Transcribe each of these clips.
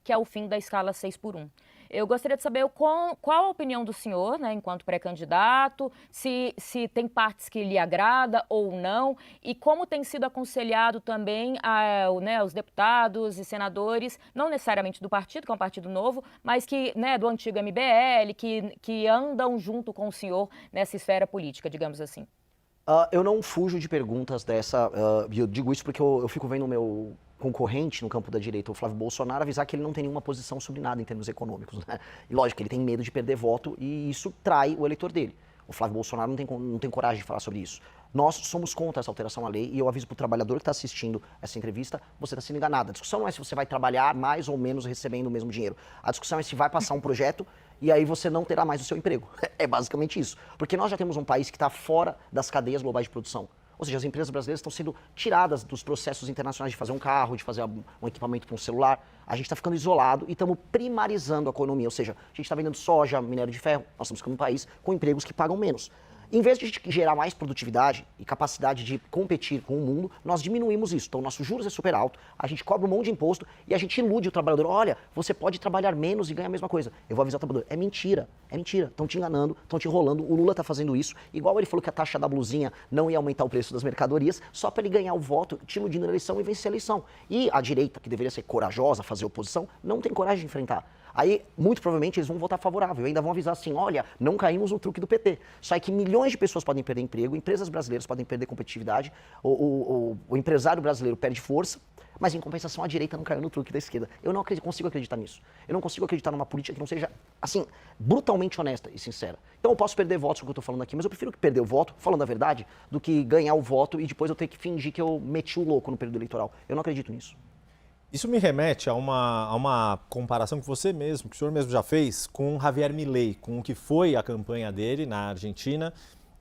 que é o fim da escala 6x1. Eu gostaria de saber qual a opinião do senhor, né, enquanto pré-candidato, se tem partes que lhe agrada ou não, e como tem sido aconselhado também os deputados e senadores, não necessariamente do partido, que é um partido novo, mas que, né, do antigo MBL, que andam junto com o senhor nessa esfera política, digamos assim. Eu não fujo de perguntas dessa, e eu digo isso porque eu fico vendo o meu concorrente no campo da direita, o Flávio Bolsonaro, avisar que ele não tem nenhuma posição sobre nada em termos econômicos, né? E lógico, ele tem medo de perder voto e isso trai o eleitor dele. O Flávio Bolsonaro não tem coragem de falar sobre isso. Nós somos contra essa alteração à lei e eu aviso para o trabalhador que está assistindo essa entrevista, você está sendo enganado. A discussão não é se você vai trabalhar mais ou menos recebendo o mesmo dinheiro. A discussão é se vai passar um projeto e aí você não terá mais o seu emprego. É basicamente isso. Porque nós já temos um país que está fora das cadeias globais de produção. Ou seja, as empresas brasileiras estão sendo tiradas dos processos internacionais de fazer um carro, de fazer um equipamento para um celular. A gente está ficando isolado e estamos primarizando a economia. Ou seja, a gente está vendendo soja, minério de ferro. Nós estamos ficando um país com empregos que pagam menos. Em vez de a gente gerar mais produtividade e capacidade de competir com o mundo, nós diminuímos isso. Então, o nosso juros é super alto, a gente cobra um monte de imposto e a gente ilude o trabalhador. Olha, você pode trabalhar menos e ganhar a mesma coisa. Eu vou avisar o trabalhador. É mentira, é mentira. Estão te enganando, estão te enrolando. O Lula está fazendo isso. Igual ele falou que a taxa da blusinha não ia aumentar o preço das mercadorias, só para ele ganhar o voto, te iludindo na eleição e vencer a eleição. E a direita, que deveria ser corajosa, fazer oposição, não tem coragem de enfrentar. Aí, muito provavelmente, eles vão votar favorável. Ainda vão avisar assim, olha, não caímos no truque do PT. Só que milhões de pessoas podem perder emprego, empresas brasileiras podem perder competitividade, o empresário brasileiro perde força, mas em compensação a direita não caiu no truque da esquerda. Eu não consigo acreditar nisso. Eu não consigo acreditar numa política que não seja, assim, brutalmente honesta e sincera. Então eu posso perder votos com o que eu estou falando aqui, mas eu prefiro perder o voto, falando a verdade, do que ganhar o voto e depois eu ter que fingir que eu meti o louco no período eleitoral. Eu não acredito nisso. Isso me remete a uma comparação que o senhor mesmo já fez com Javier Milei, com o que foi a campanha dele na Argentina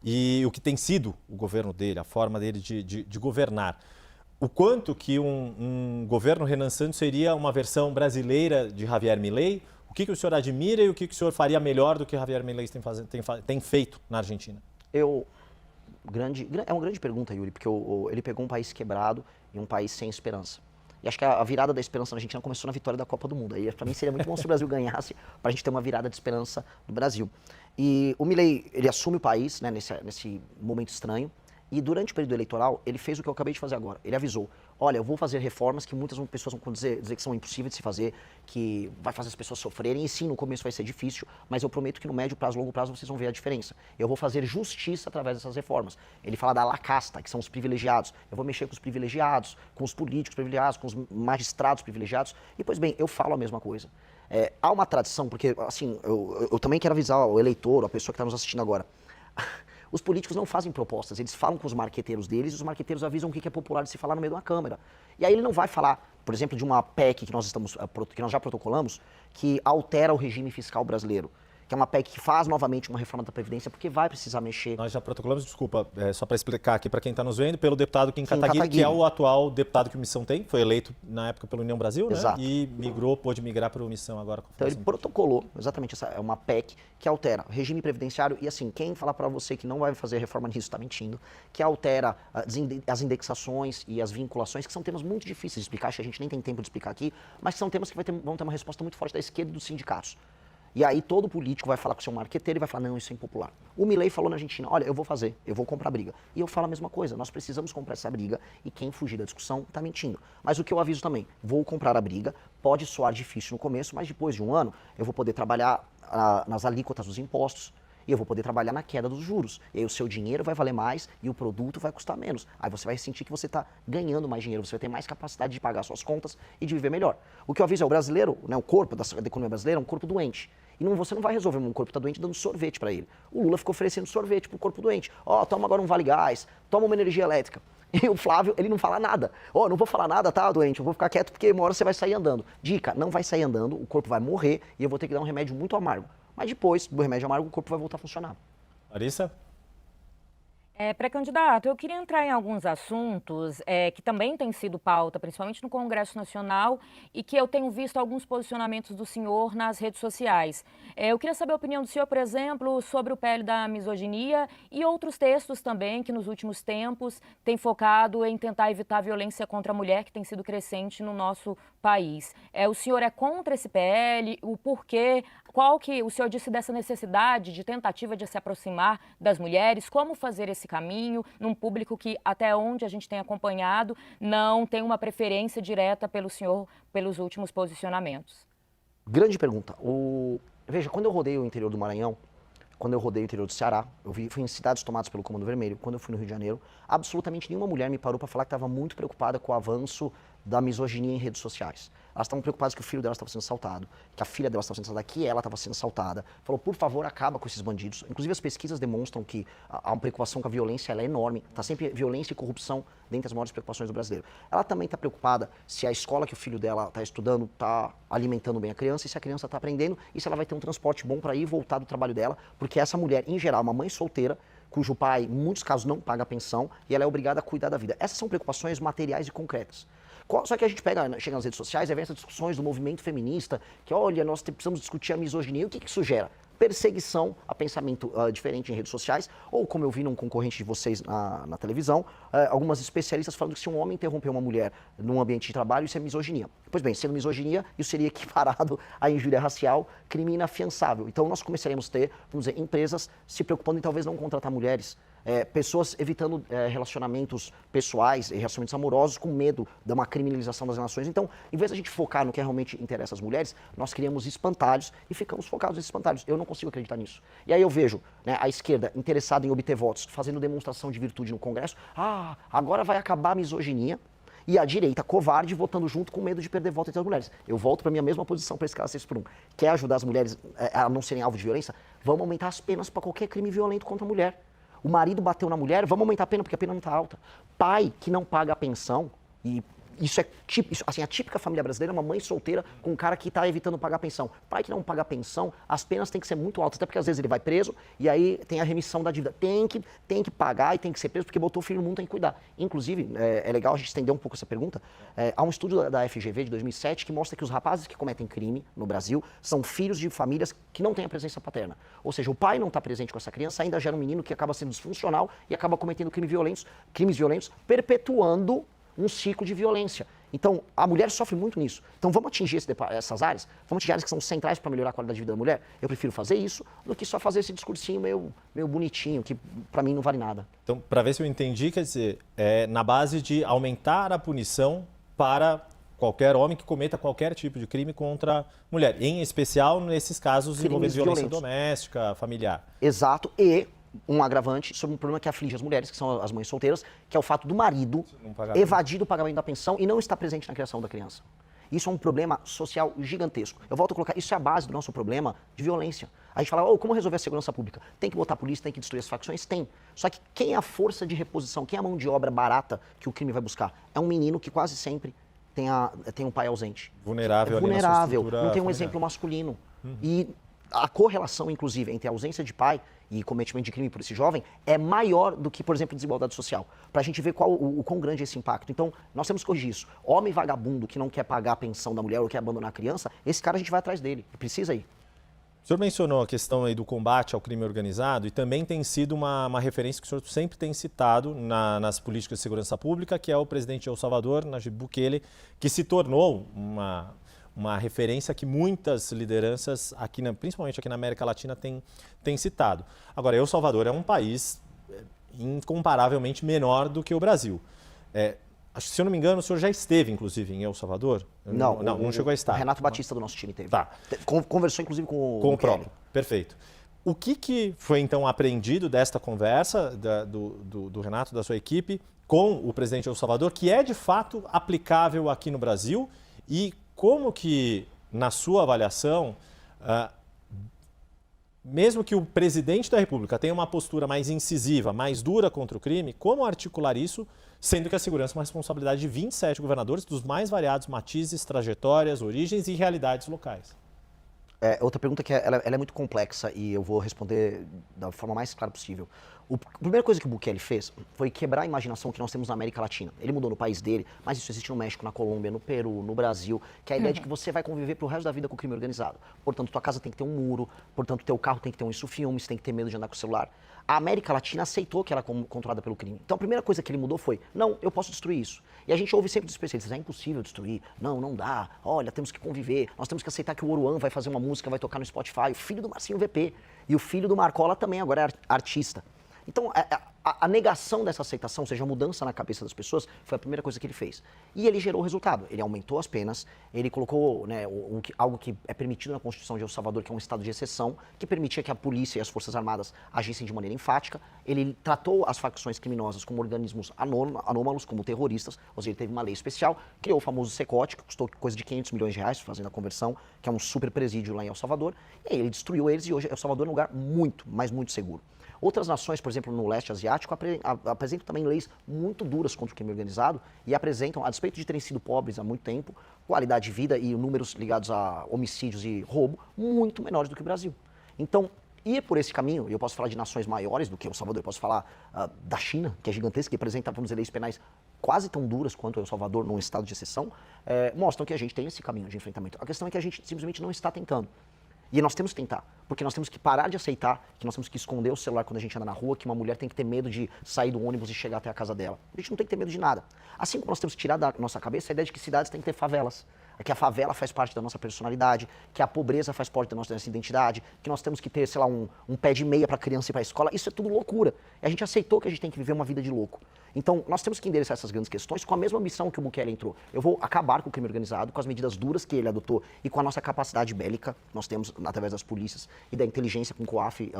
e o que tem sido o governo dele, a forma dele de governar. O quanto que um governo Renan Santos seria uma versão brasileira de Javier Milei? O que o senhor admira e o que o senhor faria melhor do que Javier Milei tem feito na Argentina? É uma grande pergunta, Yuri, porque ele pegou um país quebrado e um país sem esperança. E acho que a virada da esperança na Argentina começou na vitória da Copa do Mundo. Aí, para mim, seria muito bom se o Brasil ganhasse, para a gente ter uma virada de esperança no Brasil. E o Milei, ele assume o país, né, nesse momento estranho. E durante o período eleitoral, ele fez o que eu acabei de fazer agora. Ele avisou, olha, eu vou fazer reformas que muitas pessoas vão dizer que são impossíveis de se fazer, que vai fazer as pessoas sofrerem. E sim, no começo vai ser difícil, mas eu prometo que no médio prazo, longo prazo, vocês vão ver a diferença. Eu vou fazer justiça através dessas reformas. Ele fala da la casta, que são os privilegiados. Eu vou mexer com os privilegiados, com os políticos privilegiados, com os magistrados privilegiados. E, pois bem, eu falo a mesma coisa. Há uma tradição, porque, assim, eu também quero avisar o eleitor, a pessoa que está nos assistindo agora. Os políticos não fazem propostas, eles falam com os marqueteiros deles e os marqueteiros avisam o que é popular de se falar no meio de uma câmara. E aí ele não vai falar, por exemplo, de uma PEC que nós já protocolamos, que altera o regime fiscal brasileiro. Que é uma PEC que faz novamente uma reforma da Previdência, porque vai precisar mexer. Nós já protocolamos, desculpa, só para explicar aqui para quem está nos vendo, pelo deputado Kim Kataguiri, que é Kataguiri. o atual deputado que o Missão tem, foi eleito na época pela União Brasil, né? Exato. E pôde migrar para o Missão agora. Então ele protocolou, exatamente, essa é uma PEC que altera o regime previdenciário e assim, quem falar para você que não vai fazer reforma nisso está mentindo, que altera as indexações e as vinculações, que são temas muito difíceis de explicar, acho que a gente nem tem tempo de explicar aqui, mas que são temas que vão ter uma resposta muito forte da esquerda e dos sindicatos. E aí todo político vai falar com o seu marqueteiro e vai falar, não, isso é impopular. O Milei falou na Argentina, olha, eu vou comprar briga. E eu falo a mesma coisa, nós precisamos comprar essa briga e quem fugir da discussão está mentindo. Mas o que eu aviso também, vou comprar a briga, pode soar difícil no começo, mas depois de um ano eu vou poder trabalhar nas alíquotas dos impostos, e eu vou poder trabalhar na queda dos juros. E aí o seu dinheiro vai valer mais e o produto vai custar menos. Aí você vai sentir que você está ganhando mais dinheiro, você vai ter mais capacidade de pagar suas contas e de viver melhor. O que eu aviso é o brasileiro, né, o corpo da economia brasileira é um corpo doente. E você não vai resolver um corpo que está doente dando sorvete para ele. O Lula ficou oferecendo sorvete para o corpo doente. Toma agora um Vale Gás, toma uma energia elétrica. E o Flávio, ele não fala nada. Não vou falar nada, tá, doente? Eu vou ficar quieto porque uma hora você vai sair andando. Dica, não vai sair andando, o corpo vai morrer e eu vou ter que dar um remédio muito amargo. Mas depois do remédio amargo, o corpo vai voltar a funcionar. Larissa? Pré-candidato, eu queria entrar em alguns assuntos que também têm sido pauta, principalmente no Congresso Nacional, e que eu tenho visto alguns posicionamentos do senhor nas redes sociais. Eu queria saber a opinião do senhor, por exemplo, sobre o PL da misoginia e outros textos também que nos últimos tempos têm focado em tentar evitar a violência contra a mulher, que tem sido crescente no nosso país. O senhor é contra esse PL? O porquê? Qual que o senhor disse dessa necessidade de tentativa de se aproximar das mulheres? Como fazer esse caminho num público que, até onde a gente tem acompanhado, não tem uma preferência direta pelo senhor pelos últimos posicionamentos? Grande pergunta. Veja, quando eu rodei o interior do Maranhão, quando eu rodei o interior do Ceará, fui em cidades tomadas pelo Comando Vermelho, quando eu fui no Rio de Janeiro, absolutamente nenhuma mulher me parou para falar que estava muito preocupada com o avanço da misoginia em redes sociais. Elas estavam preocupadas que o filho delas estava sendo assaltado, que a filha delas estava sendo assaltada, que ela estava sendo assaltada. Falou, por favor, acaba com esses bandidos. Inclusive, as pesquisas demonstram que a preocupação com a violência ela é enorme. Está sempre violência e corrupção dentre as maiores preocupações do brasileiro. Ela também está preocupada se a escola que o filho dela está estudando está alimentando bem a criança, e se a criança está aprendendo, e se ela vai ter um transporte bom para ir e voltar do trabalho dela, porque essa mulher, em geral, uma mãe solteira, cujo pai, em muitos casos, não paga pensão, e ela é obrigada a cuidar da vida. Essas são preocupações materiais e concretas. Só que a gente chega nas redes sociais e vê essas discussões do movimento feminista, que olha, nós precisamos discutir a misoginia. O que isso gera? Perseguição a pensamento diferente em redes sociais, ou como eu vi num concorrente de vocês na televisão, algumas especialistas falando que se um homem interromper uma mulher num ambiente de trabalho, isso é misoginia. Pois bem, sendo misoginia, isso seria equiparado à injúria racial, crime inafiançável. Então nós começaremos a ter, vamos dizer, empresas se preocupando em talvez não contratar mulheres, pessoas evitando relacionamentos pessoais e relacionamentos amorosos com medo de uma criminalização das relações. Então, em vez de a gente focar no que realmente interessa às mulheres, nós criamos espantalhos e ficamos focados nesses espantalhos. Eu não consigo acreditar nisso. E aí eu vejo a esquerda interessada em obter votos, fazendo demonstração de virtude no Congresso. Agora vai acabar a misoginia. E a direita covarde votando junto com medo de perder voto entre as mulheres. Eu volto para a minha mesma posição para esse caso 6x1. Quer ajudar as mulheres a não serem alvo de violência? Vamos aumentar as penas para qualquer crime violento contra a mulher. O marido bateu na mulher, vamos aumentar a pena porque a pena não está alta. Pai que não paga a pensão, e isso é a típica família brasileira é uma mãe solteira com um cara que está evitando pagar a pensão. Pai que não paga a pensão, as penas têm que ser muito altas, até porque às vezes ele vai preso e aí tem a remissão da dívida. Tem que pagar e tem que ser preso porque botou o filho no mundo, tem que cuidar. Inclusive, é legal a gente estender um pouco essa pergunta. Há um estudo da FGV de 2007 que mostra que os rapazes que cometem crime no Brasil são filhos de famílias que não têm a presença paterna. Ou seja, o pai não está presente com essa criança, ainda gera um menino que acaba sendo disfuncional e acaba cometendo crimes violentos, perpetuando um ciclo de violência. Então, a mulher sofre muito nisso. Então, vamos atingir essas áreas? Vamos atingir áreas que são centrais para melhorar a qualidade de vida da mulher? Eu prefiro fazer isso do que só fazer esse discursinho meio bonitinho, que para mim não vale nada. Então, para ver se eu entendi, quer dizer, na base de aumentar a punição para qualquer homem que cometa qualquer tipo de crime contra a mulher, em especial nesses casos envolvendo violência doméstica, familiar. Exato, e um agravante sobre um problema que aflige as mulheres, que são as mães solteiras, que é o fato do marido evadir o pagamento da pensão e não estar presente na criação da criança. Isso é um problema social gigantesco. Eu volto a colocar, isso é a base do nosso problema de violência. A gente fala, como resolver a segurança pública? Tem que botar a polícia, tem que destruir as facções? Tem. Só que quem é a força de reposição, quem é a mão de obra barata que o crime vai buscar? É um menino que quase sempre tem um pai ausente. Vulnerável, não tem um exemplo masculino. E a correlação, inclusive, entre a ausência de pai e cometimento de crime por esse jovem é maior do que, por exemplo, desigualdade social. Para a gente ver o quão grande é esse impacto. Então, nós temos que corrigir isso. Homem vagabundo que não quer pagar a pensão da mulher ou quer abandonar a criança, esse cara a gente vai atrás dele. Precisa ir. O senhor mencionou a questão aí do combate ao crime organizado e também tem sido uma referência que o senhor sempre tem citado nas políticas de segurança pública, que é o presidente de El Salvador, Nayib Bukele, que se tornou uma referência que muitas lideranças, principalmente aqui na América Latina, têm citado. Agora, El Salvador é um país incomparavelmente menor do que o Brasil. Acho que, se eu não me engano, o senhor já esteve, inclusive, em El Salvador? Não chegou a estar. O Renato Batista do nosso time teve. Tá. Conversou, inclusive, com o próprio. Perfeito. O que foi, então, aprendido desta conversa do Renato, da sua equipe, com o presidente de El Salvador, que é, de fato, aplicável aqui no Brasil? E como que, na sua avaliação, mesmo que o presidente da República tenha uma postura mais incisiva, mais dura contra o crime, como articular isso, sendo que a segurança é uma responsabilidade de 27 governadores dos mais variados matizes, trajetórias, origens e realidades locais? Outra pergunta que ela é muito complexa e eu vou responder da forma mais clara possível. A primeira coisa que o Bukele fez foi quebrar a imaginação que nós temos na América Latina. Ele mudou no país dele, mas isso existe no México, na Colômbia, no Peru, no Brasil, que é a ideia de que você vai conviver pro resto da vida com o crime organizado. Portanto, tua casa tem que ter um muro, portanto, teu carro tem que ter um isso-filme, você tem que ter medo de andar com o celular. A América Latina aceitou que ela era controlada pelo crime. Então, a primeira coisa que ele mudou foi, não, eu posso destruir isso. E a gente ouve sempre dos especialistas, é impossível destruir, não dá, olha, temos que conviver, nós temos que aceitar que o Oruan vai fazer uma música, vai tocar no Spotify, o filho do Marcinho VP, e o filho do Marcola também agora é artista. Então, a negação dessa aceitação, ou seja, a mudança na cabeça das pessoas, foi a primeira coisa que ele fez. E ele gerou o resultado. Ele aumentou as penas, ele colocou, né, algo que é permitido na Constituição de El Salvador, que é um estado de exceção, que permitia que a polícia e as forças armadas agissem de maneira enfática. Ele tratou as facções criminosas como organismos anômalos, como terroristas, ou seja, ele teve uma lei especial, criou o famoso Secote, que custou coisa de 500 milhões de reais, fazendo a conversão, que é um super presídio lá em El Salvador. E aí ele destruiu eles e hoje El Salvador é um lugar muito, mas muito seguro. Outras nações, por exemplo, no leste asiático, apresentam também leis muito duras contra o crime organizado e apresentam, a despeito de terem sido pobres há muito tempo, qualidade de vida e números ligados a homicídios e roubo muito menores do que o Brasil. Então, ir por esse caminho, e eu posso falar de nações maiores do que El Salvador, eu posso falar da China, que é gigantesca, que apresenta, vamos dizer, leis penais quase tão duras quanto El Salvador, num estado de exceção, mostram que a gente tem esse caminho de enfrentamento. A questão é que a gente simplesmente não está tentando. E nós temos que tentar, porque nós temos que parar de aceitar que nós temos que esconder o celular quando a gente anda na rua, que uma mulher tem que ter medo de sair do ônibus e chegar até a casa dela. A gente não tem que ter medo de nada. Assim como nós temos que tirar da nossa cabeça a ideia de que cidades têm que ter favelas, que a favela faz parte da nossa personalidade, que a pobreza faz parte da nossa identidade, que nós temos que ter, sei lá, um pé de meia para a criança ir para a escola. Isso é tudo loucura. E a gente aceitou que a gente tem que viver uma vida de louco. Então, nós temos que endereçar essas grandes questões com a mesma missão que o Bukele entrou. Eu vou acabar com o crime organizado, com as medidas duras que ele adotou e com a nossa capacidade bélica, nós temos através das polícias e da inteligência com o COAF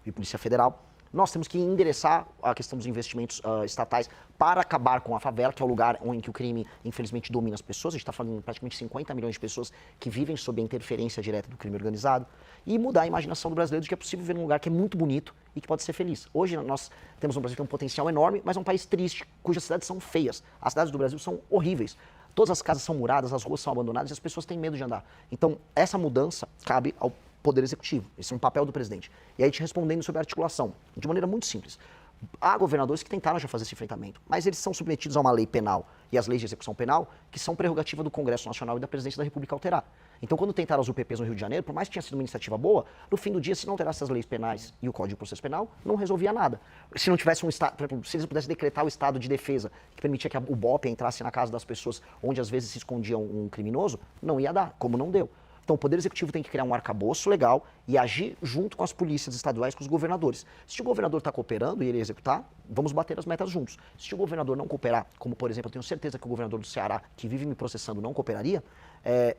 e Polícia Federal. Nós temos que endereçar a questão dos investimentos estatais para acabar com a favela, que é o lugar em que o crime, infelizmente, domina as pessoas. A gente está falando de praticamente 50 milhões de pessoas que vivem sob a interferência direta do crime organizado. E mudar a imaginação do brasileiro de que é possível viver num lugar que é muito bonito e que pode ser feliz. Hoje nós temos um Brasil que tem um potencial enorme, mas é um país triste, cujas cidades são feias. As cidades do Brasil são horríveis. Todas as casas são muradas, as ruas são abandonadas e as pessoas têm medo de andar. Então, essa mudança cabe ao Poder Executivo. Esse é um papel do presidente. E aí, te respondendo sobre a articulação, de maneira muito simples. Há governadores que tentaram já fazer esse enfrentamento, mas eles são submetidos a uma lei penal e as leis de execução penal, que são prerrogativa do Congresso Nacional e da Presidência da República alterar. Então, quando tentaram as UPPs no Rio de Janeiro, por mais que tenha sido uma iniciativa boa, no fim do dia, se não alterasse as leis penais e o Código de Processo Penal, não resolvia nada. Se não tivesse um estado, por exemplo, se eles pudessem decretar o estado de defesa, que permitia que o BOPE entrasse na casa das pessoas onde às vezes se escondia um criminoso, não ia dar, como não deu. Então, o Poder Executivo tem que criar um arcabouço legal e agir junto com as polícias estaduais, com os governadores. Se o governador está cooperando e ele executar, vamos bater as metas juntos. Se o governador não cooperar, como, por exemplo, eu tenho certeza que o governador do Ceará, que vive me processando, não cooperaria,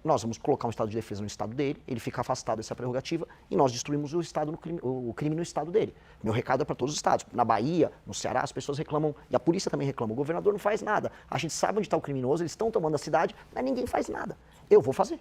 nós vamos colocar um estado de defesa no estado dele, ele fica afastado dessa prerrogativa e nós destruímos o crime no estado dele. Meu recado é para todos os estados. Na Bahia, no Ceará, as pessoas reclamam, e a polícia também reclama, o governador não faz nada. A gente sabe onde está o criminoso, eles estão tomando a cidade, mas ninguém faz nada. Eu vou fazer.